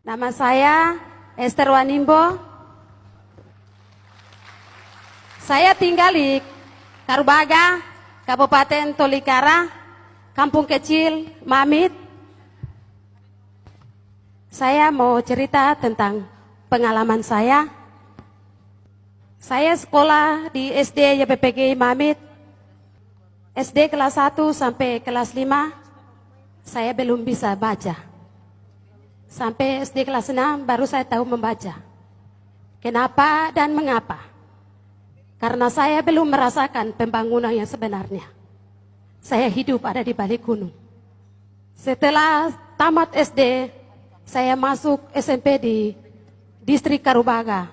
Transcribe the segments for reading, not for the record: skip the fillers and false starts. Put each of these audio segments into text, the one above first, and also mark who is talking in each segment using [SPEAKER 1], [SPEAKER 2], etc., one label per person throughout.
[SPEAKER 1] Nama saya Esther Wanimbo. Saya tinggal di Karubaga, Kabupaten Tolikara, kampung kecil Mamit. Saya mau cerita tentang pengalaman saya. Saya sekolah di SD YPPG Mamit. SD kelas 1 sampai kelas 5, saya belum bisa baca. Sampai SD kelas 6 baru saya tahu membaca. Kenapa dan mengapa? Karena saya belum merasakan pembangunan yang sebenarnya. Saya hidup ada di balik gunung. Setelah tamat SD, saya masuk SMP di distrik Karubaga.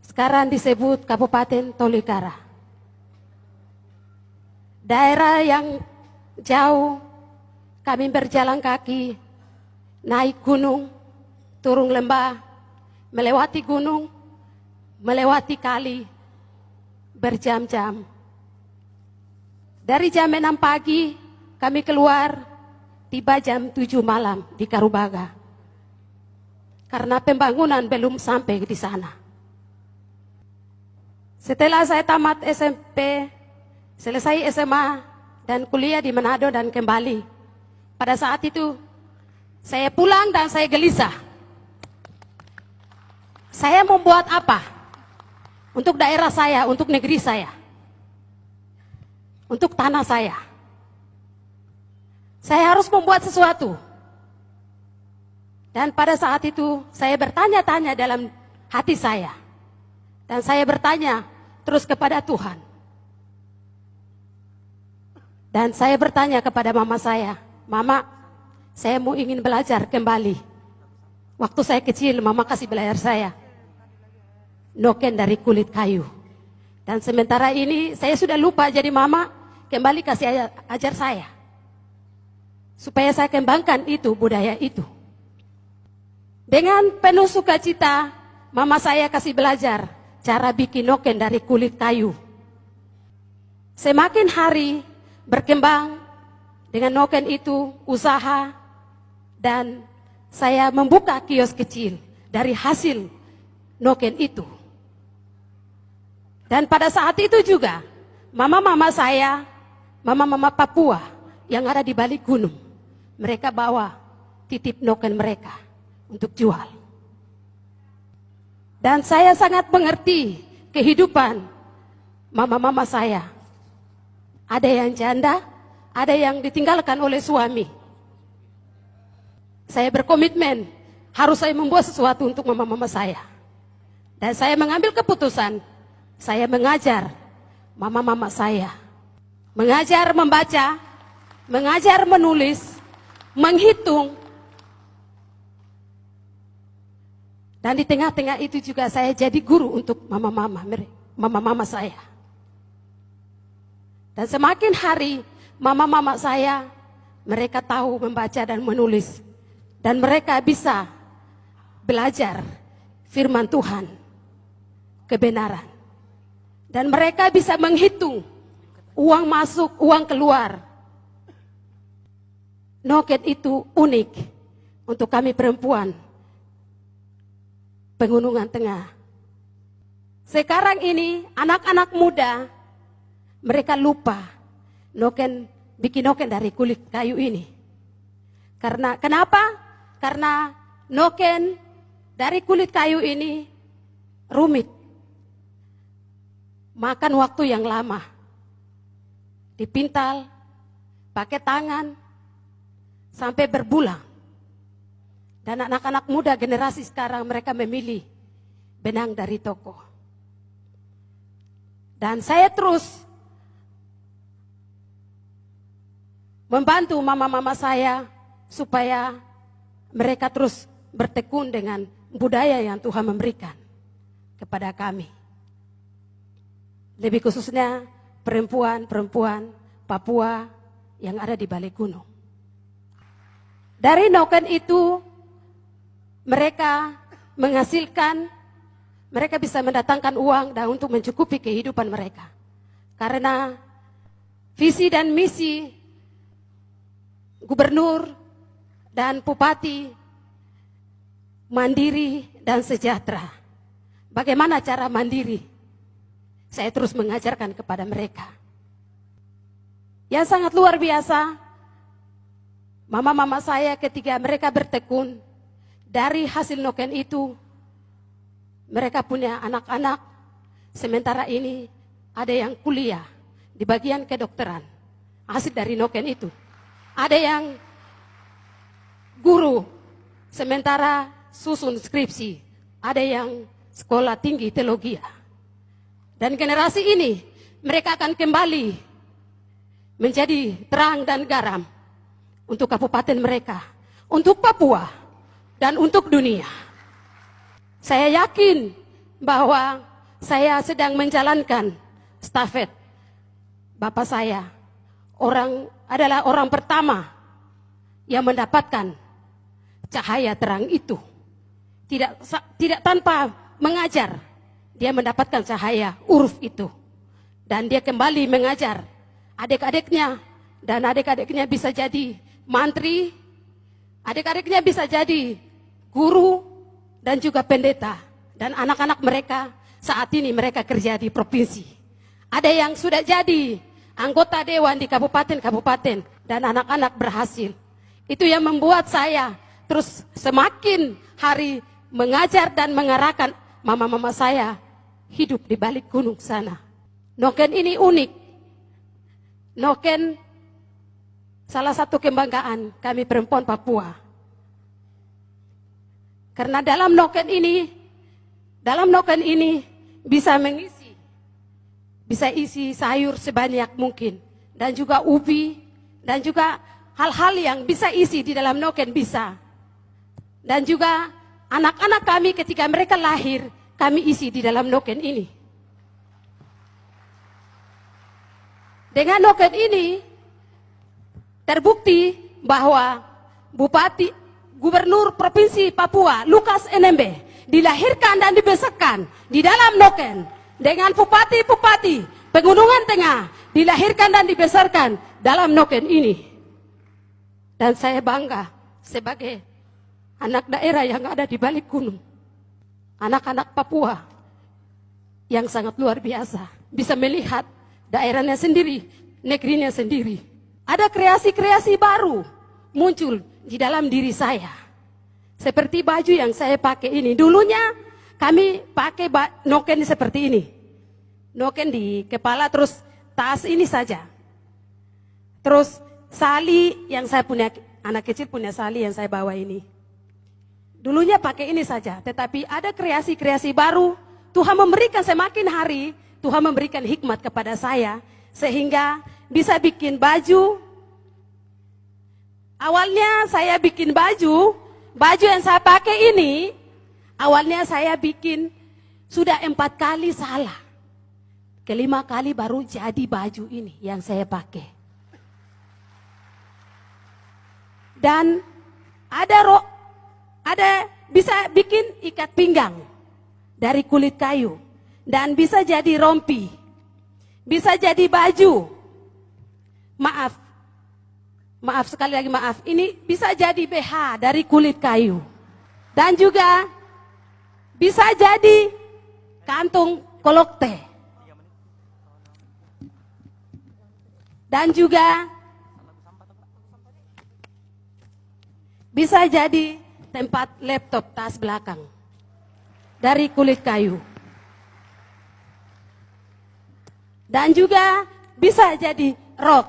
[SPEAKER 1] Sekarang disebut Kabupaten Tolikara. Daerah yang jauh, kami berjalan kaki, naik gunung, turun lembah, melewati gunung, melewati kali, berjam-jam. Dari jam 6 pagi, kami keluar, tiba jam 7 malam di Karubaga. Karena pembangunan belum sampai di sana. Setelah saya tamat SMP, selesai SMA, dan kuliah di Manado dan kembali. Pada saat itu, saya pulang dan saya gelisah. Saya membuat apa? Untuk daerah saya, untuk negeri saya. Untuk tanah saya. Saya harus membuat sesuatu. Dan pada saat itu, saya bertanya-tanya dalam hati saya. Dan saya bertanya terus kepada Tuhan. Dan saya bertanya kepada mama saya, Mama, saya mau ingin belajar kembali. Waktu saya kecil, Mama kasih belajar saya noken dari kulit kayu. Dan sementara ini saya sudah lupa, jadi Mama kembali kasih ajar saya. Supaya saya kembangkan itu, budaya itu. Dengan penuh sukacita, Mama saya kasih belajar cara bikin noken dari kulit kayu. Semakin hari berkembang dengan noken itu, usaha, dan saya membuka kios kecil dari hasil noken itu. Dan pada saat itu juga, mama-mama saya, mama-mama Papua yang ada di balik gunung, mereka bawa titip noken mereka untuk jual. Dan saya sangat mengerti kehidupan mama-mama saya. Ada yang janda, ada yang ditinggalkan oleh suami. Saya berkomitmen, harus saya membuat sesuatu untuk mama-mama saya. Dan saya mengambil keputusan, saya mengajar mama-mama saya. Mengajar membaca, mengajar menulis, menghitung. Dan di tengah-tengah itu juga saya jadi guru untuk mama-mama saya. Dan semakin hari, mama-mama saya, mereka tahu membaca dan menulis. Dan mereka bisa belajar firman Tuhan, kebenaran. Dan mereka bisa menghitung uang masuk, uang keluar. Noken itu unik untuk kami perempuan, Pegunungan Tengah. Sekarang ini anak-anak muda, mereka lupa bikin noken dari kulit kayu ini. Kenapa? Karena noken dari kulit kayu ini rumit. Makan waktu yang lama. Dipintal, pakai tangan, sampai berbulan. Dan anak-anak muda generasi sekarang mereka memilih benang dari toko. Dan saya terus membantu mama-mama saya supaya mereka terus bertekun dengan budaya yang Tuhan memberikan kepada kami. Lebih khususnya perempuan-perempuan Papua yang ada di balik gunung. Dari noken itu mereka menghasilkan, mereka bisa mendatangkan uang dan untuk mencukupi kehidupan mereka. Karena visi dan misi gubernur dan bupati mandiri dan sejahtera. Bagaimana cara mandiri? Saya terus mengajarkan kepada mereka. Yang sangat luar biasa, mama-mama saya ketika mereka bertekun, dari hasil noken itu, mereka punya anak-anak, sementara ini ada yang kuliah di bagian kedokteran, hasil dari noken itu. Ada yang guru, sementara susun skripsi, ada yang sekolah tinggi teologi. Dan generasi ini, mereka akan kembali menjadi terang dan garam untuk kabupaten mereka, untuk Papua, dan untuk dunia. Saya yakin bahwa saya sedang menjalankan stafet Bapak saya. Adalah orang pertama yang mendapatkan cahaya terang itu. Tidak tanpa mengajar, dia mendapatkan cahaya uruf itu. Dan dia kembali mengajar adik-adiknya, dan adik-adiknya bisa jadi mantri, adik-adiknya bisa jadi guru, dan juga pendeta. Dan anak-anak mereka saat ini mereka kerja di provinsi. Ada yang sudah jadi anggota dewan di kabupaten-kabupaten, dan anak-anak berhasil. Itu yang membuat saya terus semakin hari mengajar dan mengarahkan mama-mama saya hidup di balik gunung sana. Noken ini unik. Noken salah satu kebanggaan kami perempuan Papua. Karena dalam noken ini bisa bisa isi sayur sebanyak mungkin, dan juga ubi, dan juga hal-hal yang bisa isi di dalam noken bisa. Dan juga anak-anak kami ketika mereka lahir, kami isi di dalam noken ini. Dengan noken ini, terbukti bahwa Gubernur Provinsi Papua, Lukas NMB, dilahirkan dan dibesarkan di dalam noken. Dengan bupati-bupati Pegunungan Tengah, dilahirkan dan dibesarkan dalam noken ini. Dan saya bangga sebagai anak daerah yang ada di balik gunung. Anak-anak Papua yang sangat luar biasa, bisa melihat daerahnya sendiri, negerinya sendiri. Ada kreasi-kreasi baru muncul di dalam diri saya. Seperti baju yang saya pakai ini. Dulunya kami pakai noken seperti ini. Noken di kepala, terus tas ini saja. Terus sali yang saya punya, anak kecil punya sali yang saya bawa ini. Dulunya pakai ini saja, tetapi ada kreasi-kreasi baru. Tuhan memberikan semakin hari, Tuhan memberikan hikmat kepada saya, sehingga bisa bikin baju. Awalnya saya bikin baju yang saya pakai ini, awalnya saya bikin sudah 4 kali salah. Kelima kali baru jadi baju ini yang saya pakai. Dan ada bisa bikin ikat pinggang dari kulit kayu, dan bisa jadi rompi, bisa jadi baju. Maaf sekali lagi, maaf. Ini bisa jadi BH dari kulit kayu, dan juga bisa jadi kantung kolok teh, dan juga bisa jadi tempat laptop tas belakang dari kulit kayu. Dan juga bisa jadi rok.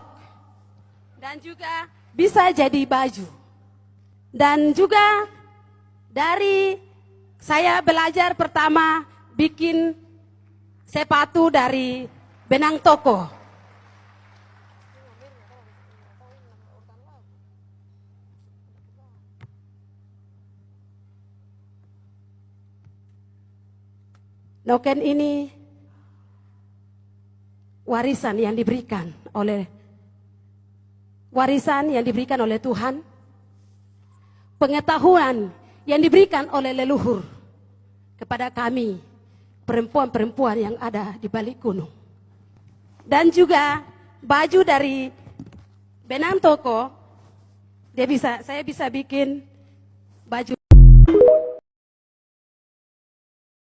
[SPEAKER 1] Dan juga bisa jadi baju. Dan juga dari saya belajar pertama bikin sepatu dari benang toko. Noken ini warisan yang diberikan oleh Tuhan, pengetahuan yang diberikan oleh leluhur kepada kami perempuan-perempuan yang ada di balik gunung. Dan juga baju dari benang toko, saya bisa bikin baju